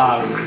Ah oui.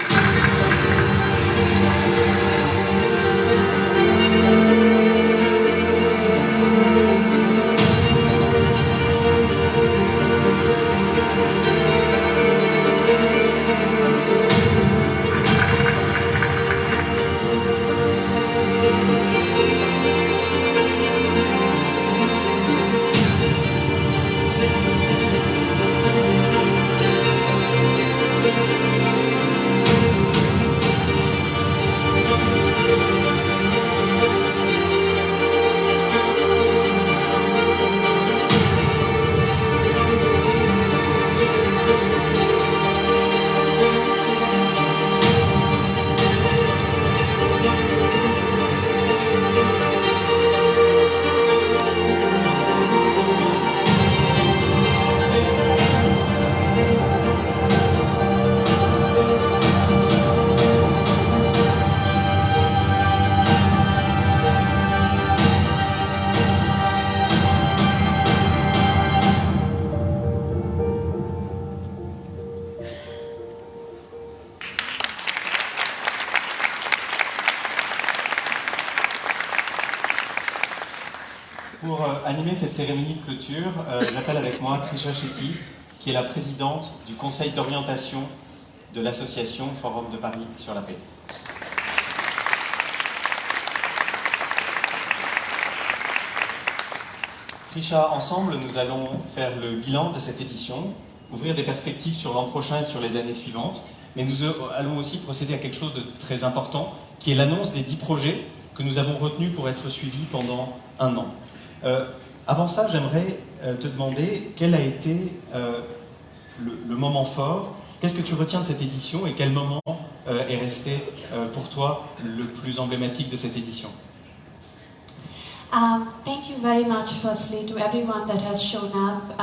Pour animer cette cérémonie de clôture, j'appelle avec moi Trisha Shetty, qui est la présidente du conseil d'orientation de l'association Forum de Paris sur la paix. Trisha, ensemble, nous allons faire le bilan de cette édition, ouvrir des perspectives sur l'an prochain et sur les années suivantes, mais nous allons aussi procéder à quelque chose de très important, qui est l'annonce des 10 projets que nous avons retenus pour être suivis pendant un an. Avant ça, j'aimerais te demander quel a été le moment fort, qu'est-ce que tu retiens de cette édition et quel moment est resté pour toi le plus emblématique de cette édition? Thank you very much, firstly, to everyone that has shown up.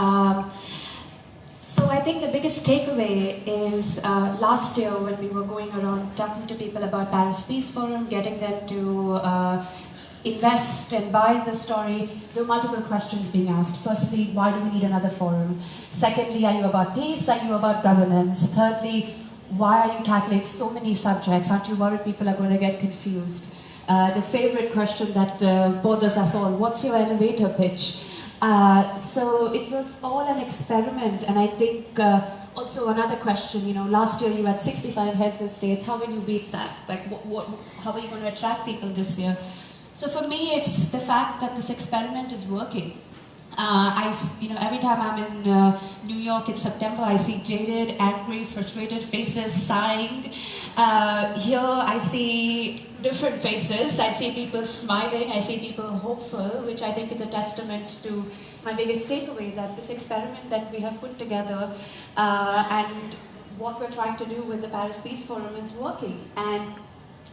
So I think the biggest takeaway is last year when we were going around talking to people about Paris Peace Forum, getting them to invest and buy the story, there were multiple questions being asked. Firstly, why do we need another forum? Secondly, are you about peace? Are you about governance? Thirdly, why are you tackling so many subjects? Aren't you worried people are going to get confused? The favorite question that bothers us all, what's your elevator pitch? So it was all an experiment, and I think also another question, you know, last year you had 65 heads of states, how will you beat that? Like, how are you going to attract people this year? So for me, it's the fact that this experiment is working. Every time I'm in New York in September, I see jaded, angry, frustrated faces sighing. Here I see different faces. I see people smiling. I see people hopeful, which I think is a testament to my biggest takeaway, that this experiment that we have put together and what we're trying to do with the Paris Peace Forum is working. And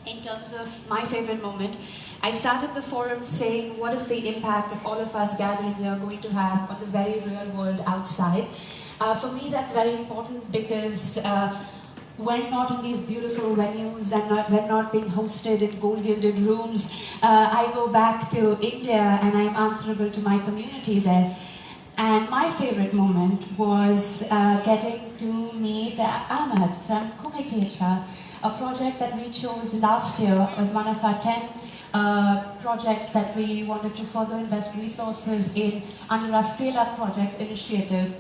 in terms of my favorite moment, I started the forum saying, what is the impact of all of us gathering here going to have on the very real world outside? For me, that's very important because we're not in these beautiful venues and we're not being hosted in gold-gilded rooms. I go back to India and I'm answerable to my community there. And my favorite moment was getting to meet Ahmed from Kumikecha, a project that we chose last year as one of our 10 projects that we wanted to further invest resources in under our Scale Up Projects initiative.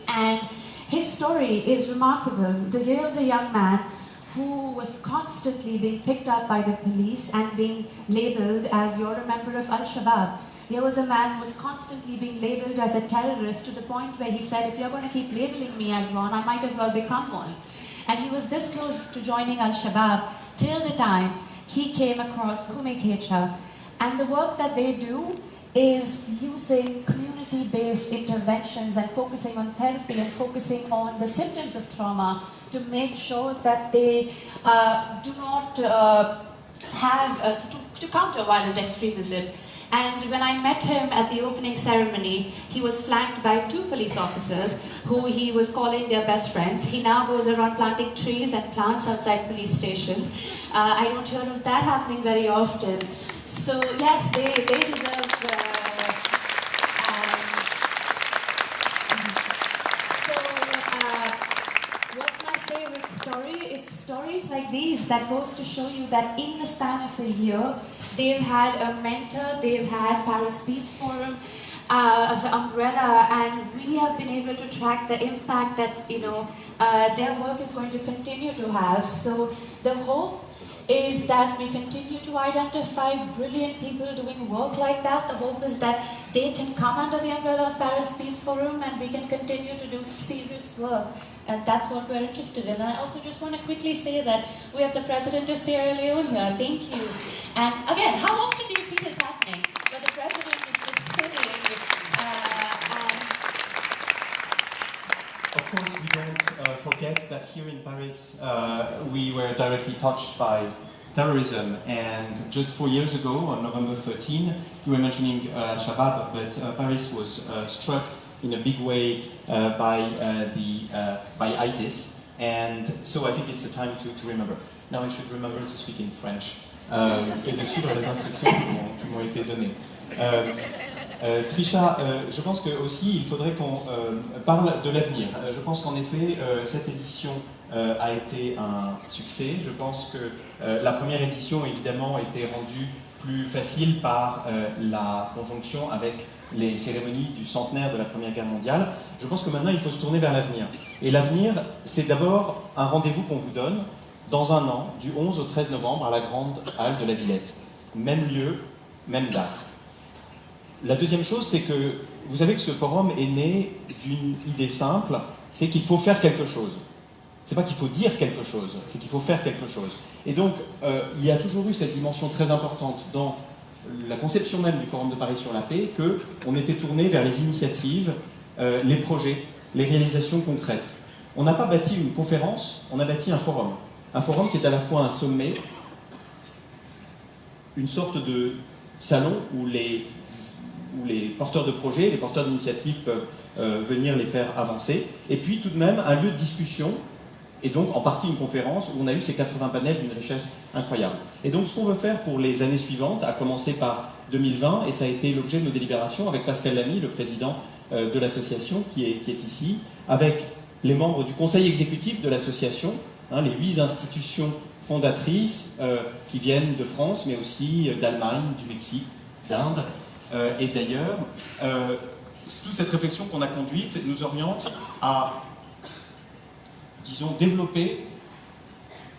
And his story is remarkable. He was a young man who was constantly being picked up by the police and being labeled as, you're a member of Al-Shabaab. Here was a man who was constantly being labeled as a terrorist to the point where he said, if you're going to keep labeling me as one, I might as well become one. And he was this close to joining Al-Shabaab till the time he came across Kumikecha. And the work that they do is using community-based interventions and focusing on therapy and focusing on the symptoms of trauma to make sure that they do not to counter violent extremism. And when I met him at the opening ceremony, he was flanked by 2 police officers who he was calling their best friends. He now goes around planting trees and plants outside police stations. I don't hear of that happening very often. So yes, they deserve... what's my favorite story? It's stories like these that goes to show you that in the span of a year, they've had a mentor, they've had Paris Peace Forum as an umbrella, and we have been able to track the impact that their work is going to continue to have. So the hope is that we continue to identify brilliant people doing work like that. The hope is that they can come under the umbrella of Paris Peace Forum and we can continue to do serious work. And that's what we're interested in. And I also just want to quickly say that we have the President of Sierra Leone here. Thank you. And again, how often do you see this happening? Where the President is just sitting Of course, we don't forget that here in Paris, we were directly touched by terrorism. And just 4 years ago, on November 13, you were mentioning Al-Shabaab, but Paris was struck in a big way by ISIS. And so I think it's a time to remember. Now I should remember to speak in French et de suivre les instructions qui m'ont été données. Trisha, je pense que aussi il faudrait qu'on parle de l'avenir. Je pense qu'en effet, cette édition a été un succès. Je pense que la première édition, évidemment, a été rendue plus facile par la conjonction avec les cérémonies du centenaire de la Première Guerre mondiale. Je pense que maintenant, il faut se tourner vers l'avenir. Et l'avenir, c'est d'abord un rendez-vous qu'on vous donne dans un an, du 11 au 13 novembre, à la Grande Halle de la Villette. Même lieu, même date. La deuxième chose, c'est que vous savez que ce forum est né d'une idée simple, c'est qu'il faut faire quelque chose. C'est pas qu'il faut dire quelque chose, c'est qu'il faut faire quelque chose. Et donc, il y a toujours eu cette dimension très importante dans la conception même du Forum de Paris sur la paix, qu'on était tourné vers les initiatives, les projets, les réalisations concrètes. On n'a pas bâti une conférence, on a bâti un forum. Un forum qui est à la fois un sommet, une sorte de salon où les porteurs de projets, les porteurs d'initiatives peuvent venir les faire avancer, et puis tout de même un lieu de discussion, et donc en partie une conférence où on a eu ces 80 panels d'une richesse incroyable. Et donc ce qu'on veut faire pour les années suivantes, à commencer par 2020, et ça a été l'objet de nos délibérations avec Pascal Lamy, le président de l'association qui est ici, avec les membres du conseil exécutif de l'association, les 8 institutions fondatrices qui viennent de France, mais aussi d'Allemagne, du Mexique, d'Inde, et d'ailleurs, toute cette réflexion qu'on a conduite nous oriente à, disons, développer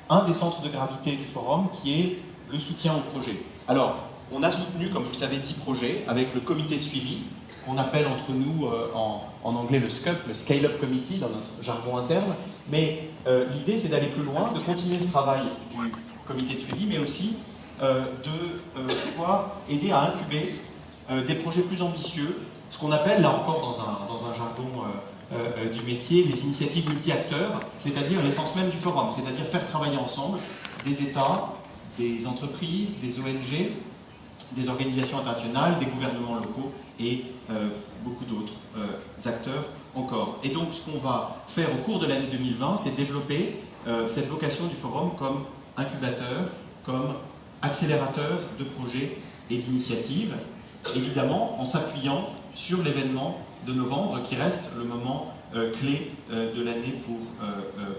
un des centres de gravité du forum qui est le soutien au projet. Alors, on a soutenu, comme vous le savez, 10 projets avec le comité de suivi, qu'on appelle entre nous en anglais le SCUP, le Scale-Up Committee dans notre jargon interne, mais l'idée c'est d'aller plus loin, de continuer ce travail du comité de suivi, mais aussi de pouvoir aider à incuber des projets plus ambitieux, ce qu'on appelle là encore dans un jargon du métier, les initiatives multi-acteurs, c'est-à-dire l'essence même du forum, c'est-à-dire faire travailler ensemble des États, des entreprises, des ONG, des organisations internationales, des gouvernements locaux et beaucoup d'autres acteurs encore. Et donc ce qu'on va faire au cours de l'année 2020, c'est développer cette vocation du forum comme incubateur, comme accélérateur de projets et d'initiatives, évidemment en s'appuyant sur l'événement de novembre qui reste le moment clé de l'année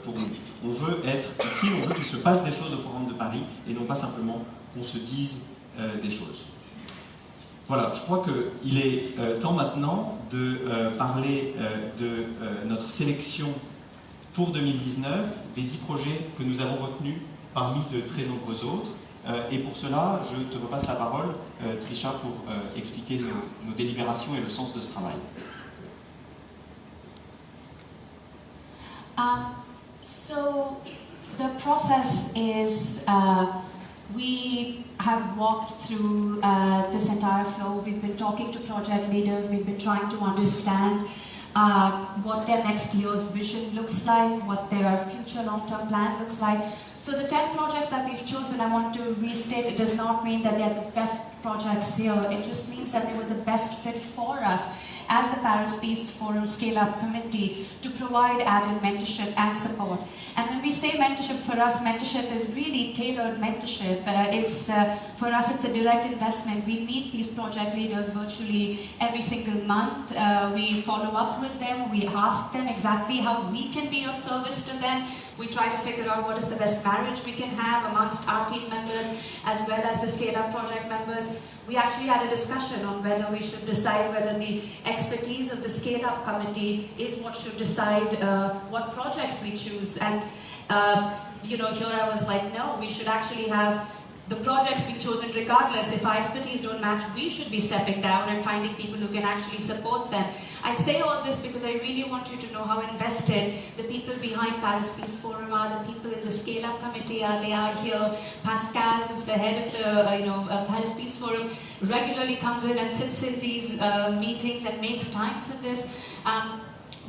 pour nous. On veut être utile, on veut qu'il se passe des choses au Forum de Paris et non pas simplement qu'on se dise des choses. Voilà, je crois qu'il est temps maintenant de parler de notre sélection pour 2019, des 10 projets que nous avons retenus parmi de très nombreux autres. Et pour cela, je te repasse la parole, Trisha, pour expliquer nos délibérations et le sens de ce travail. So the process is we have walked through this entire flow. We've been talking to project leaders. We've been trying to understand what their next year's vision looks like, what their future long-term plan looks like. So the 10 projects that we've chosen, I want to restate, it does not mean that they're the best projects here. It just means that they were the best fit for us as the Paris Peace Forum Scale-Up Committee to provide added mentorship and support. And when we say mentorship, for us, mentorship is really tailored mentorship. For us, it's a direct investment. We meet these project leaders virtually every single month. We follow up with them. We ask them exactly how we can be of service to them. We try to figure out what is the best marriage we can have amongst our team members as well as the Scale Up project members. We actually had a discussion on whether we should decide whether the expertise of the Scale Up committee is what should decide what projects we choose. And you know, here I was like, no, we should actually have the projects being chosen regardless. If our expertise don't match, we should be stepping down and finding people who can actually support them. I say all this because I really want you to know how invested the people behind Paris Peace Forum are, the people in the Scale Up committee are. They are here. Pascal, who's the head of the Paris Peace Forum, regularly comes in and sits in these meetings and makes time for this.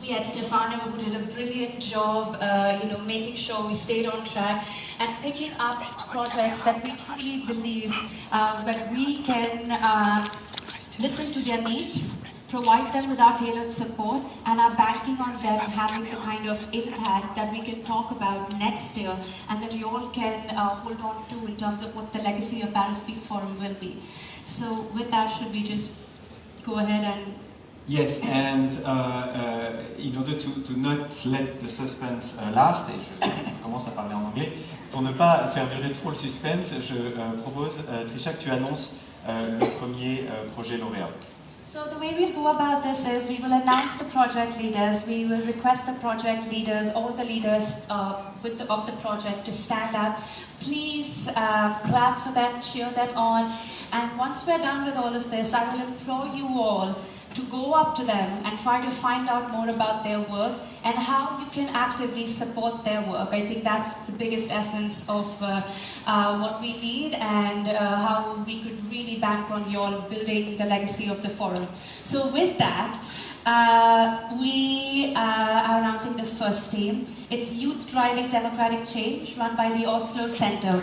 We had Stefano, who did a brilliant job, making sure we stayed on track and picking up projects that we truly believe that we can listen to their needs, provide them with our tailored support, and are banking on them having the kind of impact that we can talk about next year and that you all can hold on to in terms of what the legacy of Paris Peace Forum will be. So with that, should we just go ahead and... Yes, and in order to not let the suspense last, et je commence à parler en anglais, pour ne pas faire durer trop le suspense, je propose, Trisha, que tu annonces le premier projet lauréat. So the way we'll go about this is we will announce the project leaders, we will request the project leaders, all the leaders of the project to stand up. Please clap for them, cheer them on, and once we're done with all of this, I will implore you all to go up to them and try to find out more about their work and how you can actively support their work. I think that's the biggest essence of what we need and how we could really bank on you all building the legacy of the forum. So with that, we are announcing the first team. It's Youth Driving Democratic Change, run by the Oslo Center.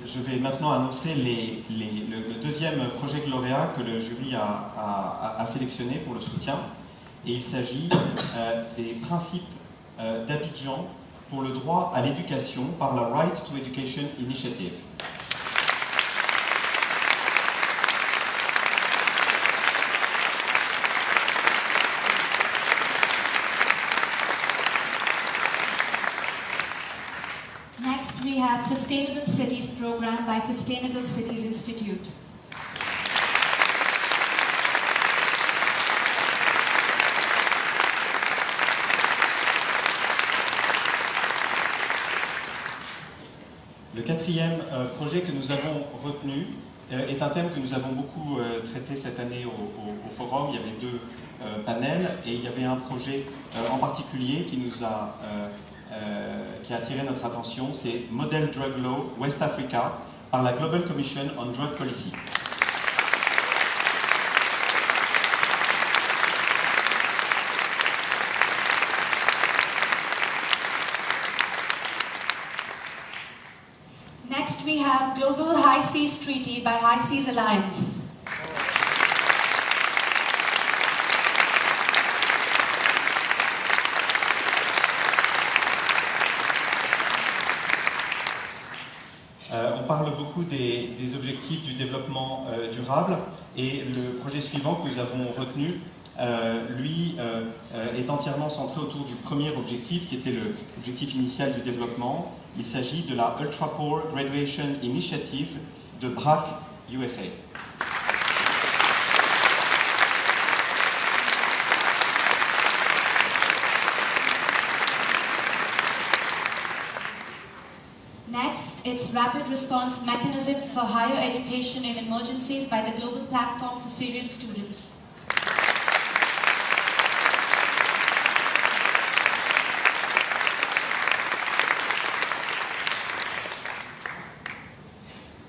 Je vais maintenant annoncer le deuxième projet lauréat que le jury a sélectionné pour le soutien. Et il s'agit des principes d'Abidjan pour le droit à l'éducation par la Right to Education Initiative. Next, we have Sustainable Cities program by Sustainable Cities Institute. Le quatrième projet que nous avons retenu est un thème que nous avons beaucoup traité cette année au forum. Il y avait deux panels et il y avait un projet en particulier qui a attiré notre attention, c'est Model Drug Law West Africa par la Global Commission on Drug Policy. Next we have Global High Seas Treaty by High Seas Alliance. On parle beaucoup des objectifs du développement durable et le projet suivant que nous avons retenu, lui, est entièrement centré autour du premier objectif qui était l'objectif initial du développement. Il s'agit de la Ultra Poor Graduation Initiative de BRAC USA. Next, it's Rapid Response Mechanisms for Higher Education in Emergencies by the Global Platform for Syrian Students.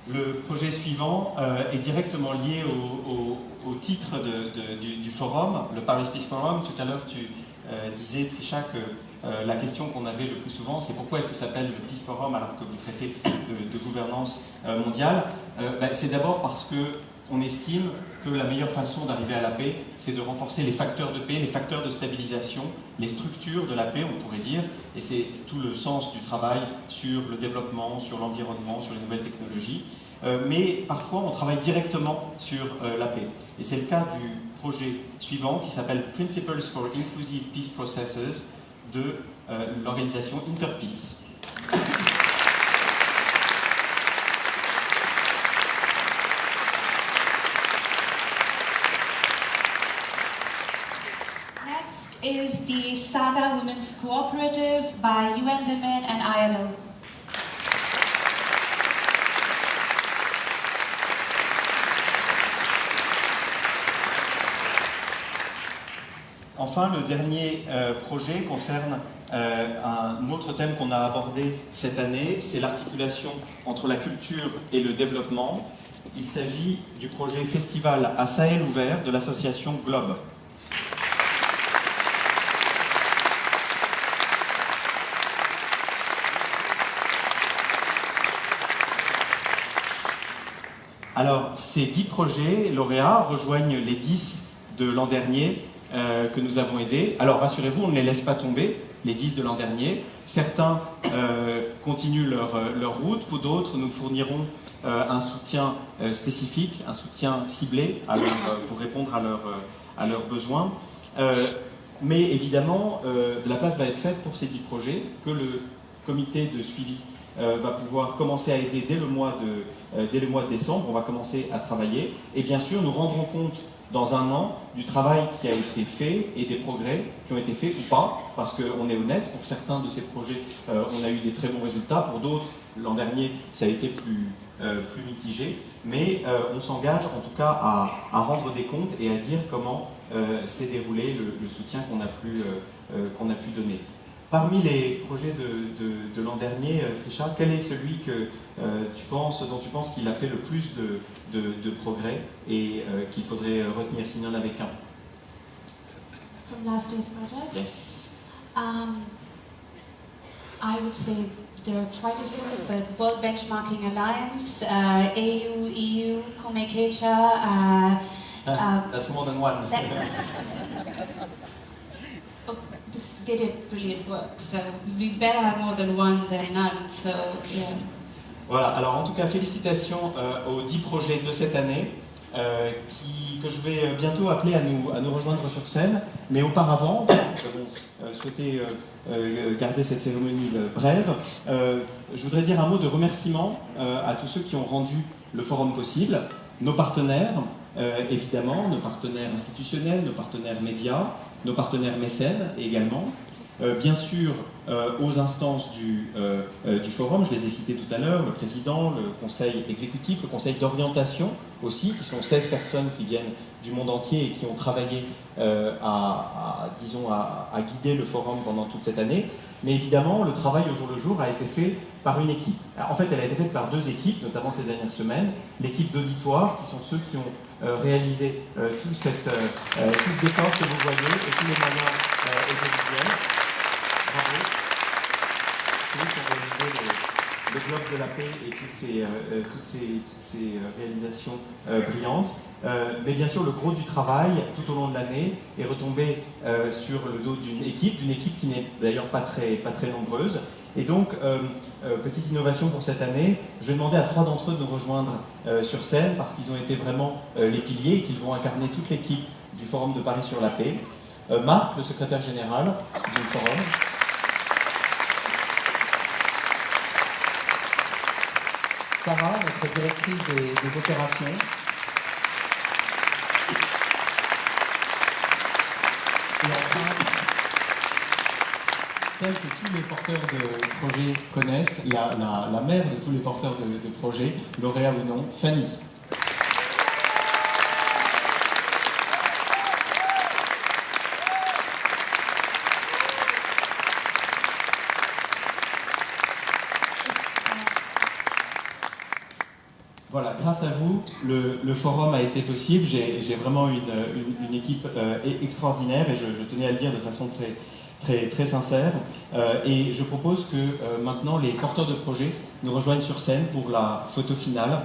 Le projet suivant est directement lié au titre du forum, le Paris Peace Forum. Tout à l'heure, tu disais, Trisha, que la question qu'on avait le plus souvent, c'est pourquoi est-ce que ça s'appelle le Peace Forum alors que vous traitez de gouvernance mondiale. C'est d'abord parce que on estime que la meilleure façon d'arriver à la paix, c'est de renforcer les facteurs de paix, les facteurs de stabilisation, les structures de la paix, on pourrait dire, et c'est tout le sens du travail sur le développement, sur l'environnement, sur les nouvelles technologies. Mais parfois, on travaille directement sur la paix. Et c'est le cas du projet suivant qui s'appelle Principles for Inclusive Peace Processes de l'organisation Interpeace. Is the Saga Women's Cooperative by UN Women and ILO. Enfin, le dernier projet concerne un autre thème qu'on a abordé cette année, c'est l'articulation entre la culture et le développement. Il s'agit du projet Festival à Sahel ouvert de l'association Globe. Alors, ces 10 projets lauréats rejoignent les 10 de l'an dernier que nous avons aidés. Alors, rassurez-vous, on ne les laisse pas tomber, les 10 de l'an dernier. Certains continuent leur route, pour d'autres, nous fournirons un soutien spécifique, un soutien ciblé pour répondre à leurs besoins. Mais évidemment, de la place va être faite pour ces 10 projets que le comité de suivi va pouvoir commencer à aider dès le mois de décembre. On va commencer à travailler et bien sûr nous rendrons compte dans un an du travail qui a été fait et des progrès qui ont été faits ou pas, parce qu'on est honnête, pour certains de ces projets on a eu des très bons résultats, pour d'autres l'an dernier ça a été plus mitigé, mais on s'engage en tout cas à rendre des comptes et à dire comment s'est déroulé le soutien qu'on a pu donner. Parmi les projets de l'an dernier, Trisha, quel est celui que dont tu penses qu'il a fait le plus de progrès et qu'il faudrait retenir s'il n'y en avait qu'un? From last year's project? Yes. I would say there are quite a few, but World Benchmarking Alliance, AU, EU, Komekecha. That's more than one. They did brilliant work, so we better have more than one than none, so yeah. Voilà, alors en tout cas félicitations aux 10 projets de cette année que je vais bientôt appeler à nous rejoindre sur scène, mais auparavant, nous avons souhaité garder cette cérémonie brève. Je voudrais dire un mot de remerciement à tous ceux qui ont rendu le forum possible, nos partenaires, évidemment, nos partenaires institutionnels, nos partenaires médias, nos partenaires mécènes également, bien sûr aux instances du forum, je les ai cités tout à l'heure, le président, le conseil exécutif, le conseil d'orientation aussi, qui sont 16 personnes qui viennent du monde entier et qui ont travaillé à guider le forum pendant toute cette année. Mais évidemment, le travail au jour le jour a été fait par une équipe. Alors, en fait, elle a été faite par 2 équipes, notamment ces dernières semaines. L'équipe d'auditoire, qui sont ceux qui ont réalisé tout ce décor que vous voyez et tous les moyens audiovisuels. Bravo. Ceux qui ont réalisé le Globe de la paix et toutes ces réalisations brillantes. Mais bien sûr, le gros du travail, tout au long de l'année, est retombé sur le dos d'une équipe qui n'est d'ailleurs pas très nombreuse. Et donc, petite innovation pour cette année, je vais demander à 3 d'entre eux de nous rejoindre sur scène, parce qu'ils ont été vraiment les piliers et qu'ils vont incarner toute l'équipe du Forum de Paris sur la paix. Marc, le secrétaire général du Forum. Sarah, notre directrice des opérations. Et enfin, celle que tous les porteurs de projets connaissent, la mère de tous les porteurs de projets, lauréat ou non, Fanny. Voilà, grâce à vous, le forum a été possible. J'ai vraiment une équipe extraordinaire et je tenais à le dire de façon très sincère. Et je propose que maintenant les porteurs de projets nous rejoignent sur scène pour la photo finale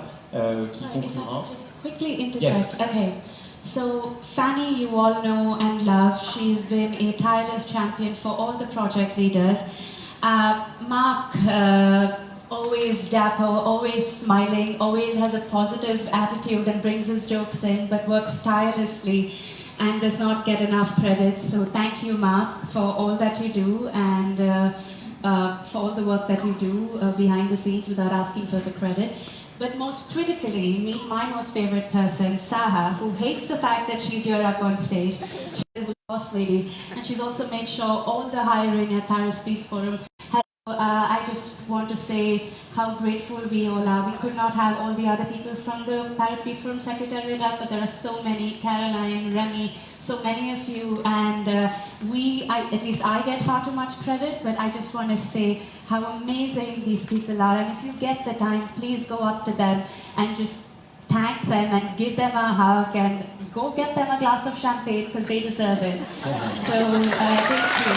qui conclura. Just quickly interject. Yes. Okay. So Fanny, you all know and love. She's been a tireless champion for all the project leaders. Mark, always dapper, always smiling, always has a positive attitude and brings his jokes in, but works tirelessly and does not get enough credit. So thank you, Mark, for all that you do and for all the work that you do behind the scenes without asking for the credit. But most critically, meet my most favorite person, Saha, who hates the fact that she's here up on stage. She's a boss lady, and she's also made sure all the hiring at Paris Peace Forum has. I just want to say how grateful we all are. We could not have all the other people from the Paris Peace Forum Secretariat up, but there are so many, Caroline, Remy, so many of you, and at least I get far too much credit, but I just want to say how amazing these people are, and if you get the time, please go up to them and just thank them and give them a hug and go get them a glass of champagne because they deserve it. So, thank you.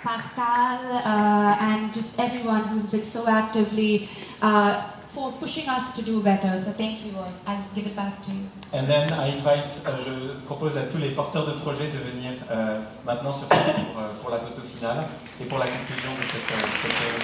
Pascal and just everyone who's been so actively for pushing us to do better. So thank you all. I'll give it back to you. And then I invite, je propose à tous les porteurs de projets de venir maintenant sur scène pour la photo finale et pour la conclusion de cette cérémonie.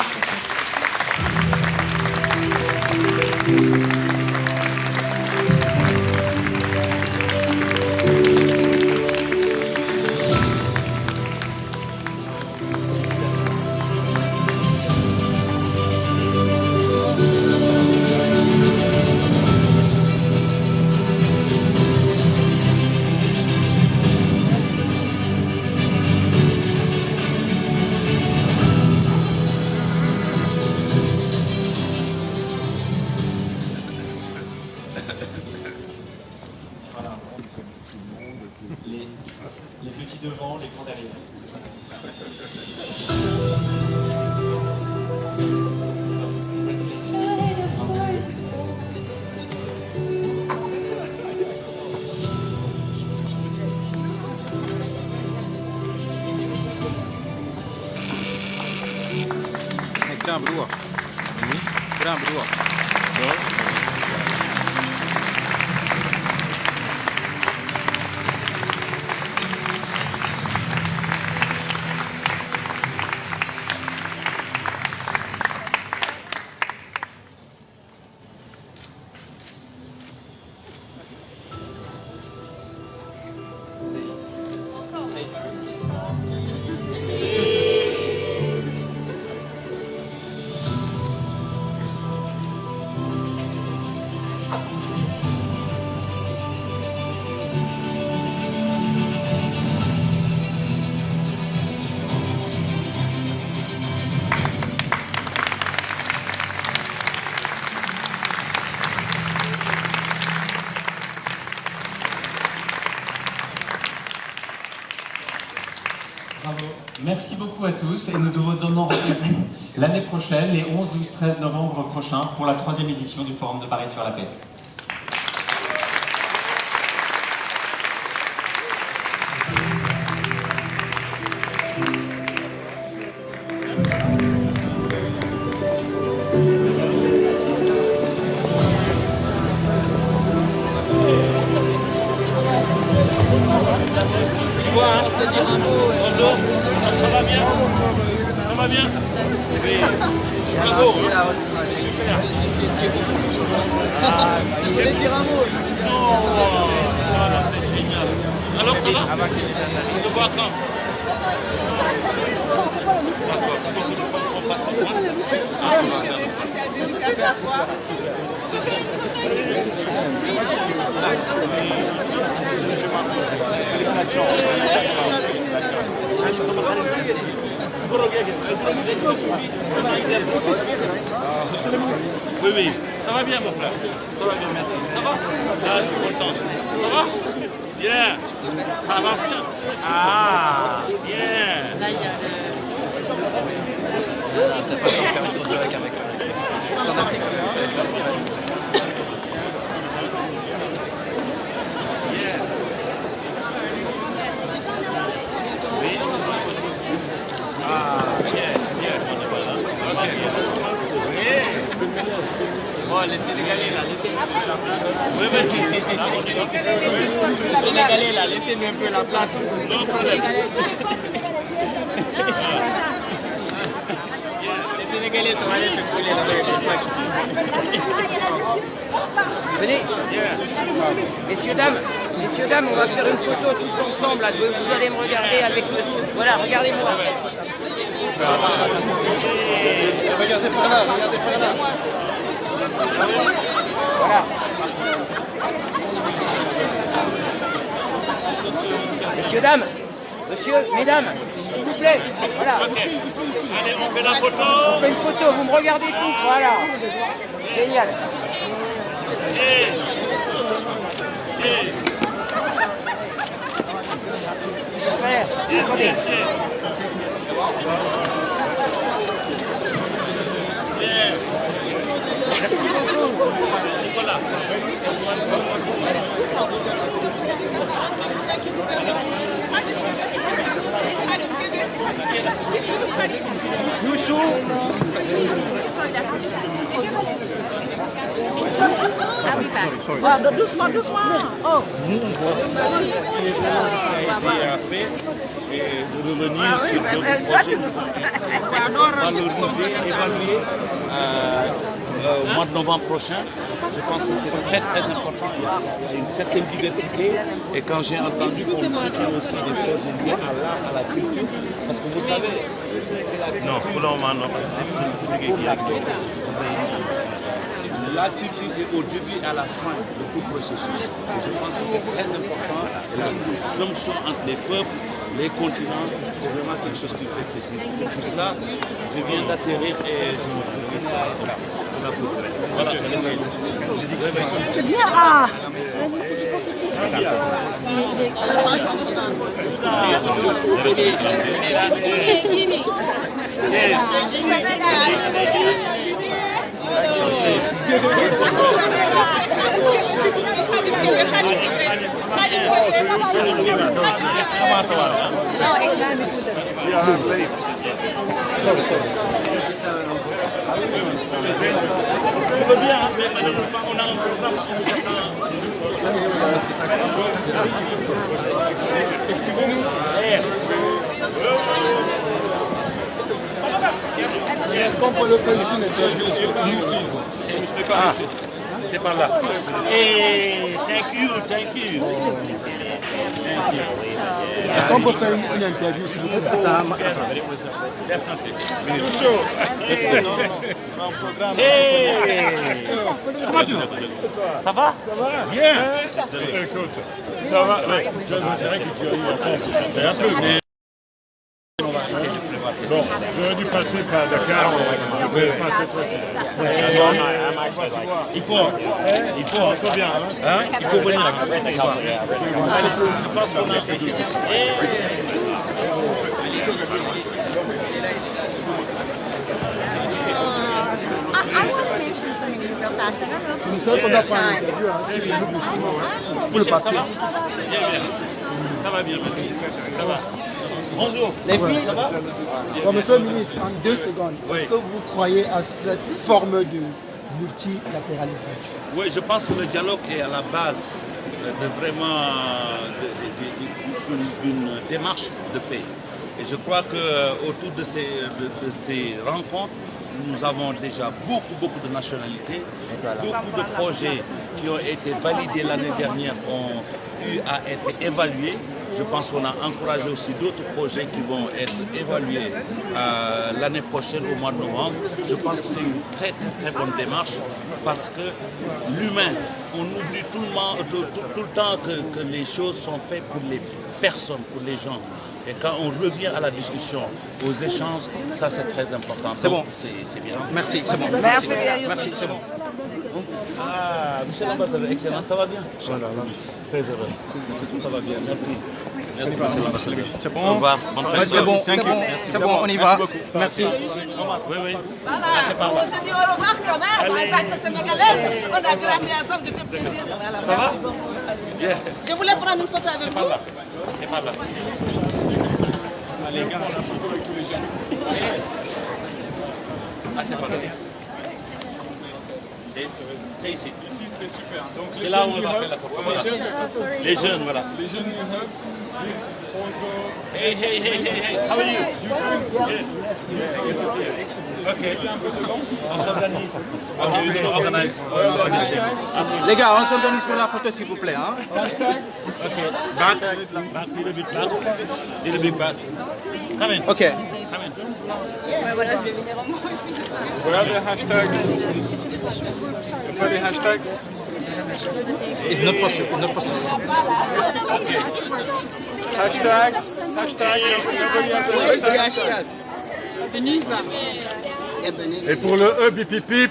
Les petits devant, les grands derrière. Grand broer. Grand broer. Merci beaucoup à tous et nous vous donnons rendez-vous l'année prochaine, les 11, 12, 13 novembre prochains, pour la 3e édition du Forum de Paris sur la paix. Bonjour, ça va bien? Ça va bien? Oui. Bravo. Super. Je voulais dire un mot. Oh, voilà, c'est génial. Alors ça va? On te voit quand? D'accord. On passe par moi? Ah, oui, oui, ça va bien mon frère, ça va bien, merci. Ça va? Ah, je suis content. Ça va? Bien. Ça avance bien? Ah, bien. Là, il y a t'as pas le temps de faire une photo avec un mec. T'en as pris quand même. Yeah. Oui. Sénégalais là, laissez-nous un peu la place. Non problème. Les Sénégalais sont allés se coller dans les plaques. Venez. Messieurs, dames, on va faire une photo tous ensemble. Là. Vous allez me regarder avec nous. Voilà, regardez-moi. Regardez par là, regardez par là. Voilà. Messieurs, mesdames, s'il vous plaît. Voilà, ici. Allez, on fait la photo. On fait une photo, vous me regardez tous. Voilà. Génial. Frère, attendez. Merci beaucoup. Nicolas. Youssou. Doucement. Oh. Et de revenir sur valoriser, évaluer au mois de novembre prochain. Je pense que c'est très important. Il y a une certaine diversité. Et quand j'ai entendu qu'on soutient aussi des projets liés à l'art, à la culture, parce que vous savez, c'est la... Non, pour le moment, non, parce que c'est le qui a la culture est au début et à la fin de tout processus. Et je pense que c'est très important. La jonction entre les peuples, les continents, c'est vraiment quelque chose qui fait plaisir. C'est juste là, je viens d'atterrir et je me trouve là. Voilà. C'est bien. Ah, magnifique, il faut qu'il puisse Je veux bien, mais malheureusement, on a un programme sur excusez-nous. Est-ce qu'on peut le faire ici, C'est par là. Hey, thank you. Est-ce qu'on peut faire une interview, s'il vous plaît? Comment tu vas? Ça va? Bien. Écoute, ça va. Ouais, je dirais que tu as eu la chance de chanter un peu, mais... Bon, j'aurais dû passer par Dakar, mais je vais pas cette fois-ci. Il faut bien, hein? Il faut venir. Je pense qu'on a fait du... I want to mention something real fast. I don't know if Nous it's sommes your pas une time. interview, hein, c'est le look de Simon, pour le papier. Ça va bien, merci. Ça va. Bonjour. Les filles, ça va? Bon, monsieur le ministre, en 2 secondes, est-ce que vous croyez à cette forme de multilatéralisme? Oui, je pense que le dialogue est à la base de vraiment d'une démarche de paix. Et je crois qu'autour de ces rencontres, nous avons déjà beaucoup de nationalités, beaucoup de projets qui ont été validés l'année dernière ont eu à être évalués. Je pense qu'on a encouragé aussi d'autres projets qui vont être évalués l'année prochaine au mois de novembre. Je pense que c'est une très bonne démarche parce que l'humain, on oublie tout le temps que les choses sont faites pour les personnes, pour les gens. Et quand on revient à la discussion, aux échanges, ça c'est très important. C'est bon. C'est bien. Merci, c'est bon. Merci, c'est bon. Ah, monsieur l'ambassadeur, excellent, ça va bien? Très heureux. Ça va bien, merci. Merci, monsieur l'ambassadeur. C'est bon. Au revoir. Bonne fête. C'est bon, c'est bon, on y va. Merci. Oui. C'est par là. On dit au revoir quand même, en tant que Sénégalaise. On a gratté ensemble, c'était plaisir. Ça va? Bien. Je voulais prendre une photo avec vous. C'est par là. Allez, gars. Ah, c'est par là. C'est ici. C'est super. Donc C'est là où on va faire la photo. Voilà. Les jeunes, voilà. Les jeunes you hug. Please, all go. Hey, hey, hey, hey, hey. How are you? Okay. On s'organise. Okay, we will organize. Les gars, on s'organise pour la photo s'il vous plaît. Hein? Okay. Back, little bit back. Little bit back. Come in. Ok. Come in. Voilà les hashtags. Pas les hashtags. It's not possible. Not possible. Hashtag. Hashtag. Everybody has a hashtag. Et pour le E, bip bip bip.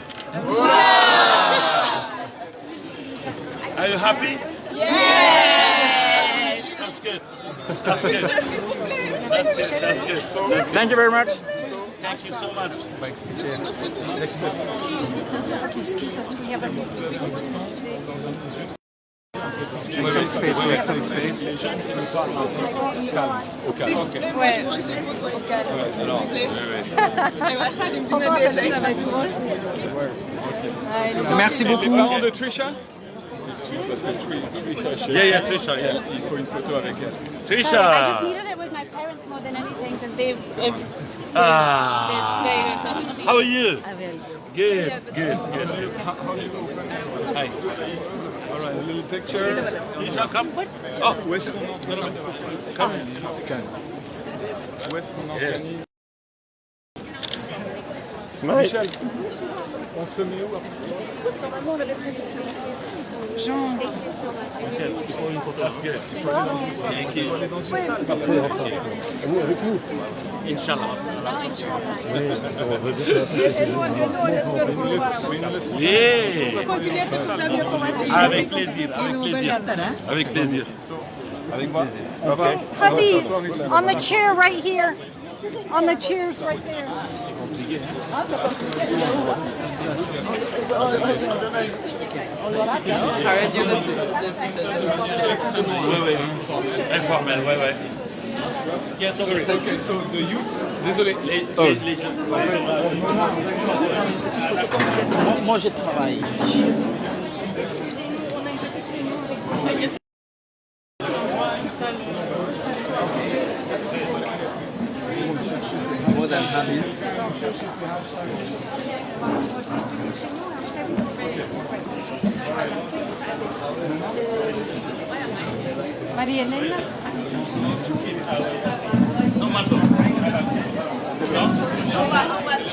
Are you happy? Yes! That's good. That's good. That's good. That's good. Thank you very much. Thank you so much. Merci beaucoup. Les parents de Trisha? Parce que Trisha, Yeah, Trisha, yeah. il faut une photo avec elle. I just Trisha! needed it with my parents more than anything because they've Ah! they How are you? Good, good, good, good. Hi. All right, a little picture. Trisha, come. Oh, où est-ce qu'on organise? Où est-ce qu'on organise? Michel, on se met où après? That's good. Thank you. Inch'Allah. Yeah. Avec plaisir, avec plaisir. Avec plaisir. Avec moi? Okay. Puppies, on the chair right here. On the chairs right there. Oui, oui. Informel, oui, oui. Okay, so the youth. Désolé. Les jeunes. Moi, je travaille. More than hobbies. María Elena.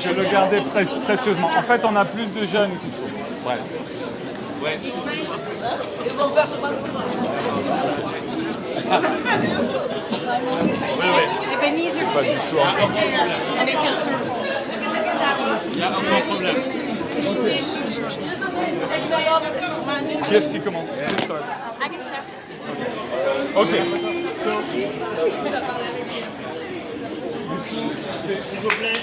Je le gardais précieusement. En fait, on a plus de jeunes qui sont. Bref. Ouais. Oui, oui. Ebenezer. Pas du tout. Avec Il y a aucun problème. Qui est-ce qui commence? Who starts? I can start. Ok. S'il vous plaît.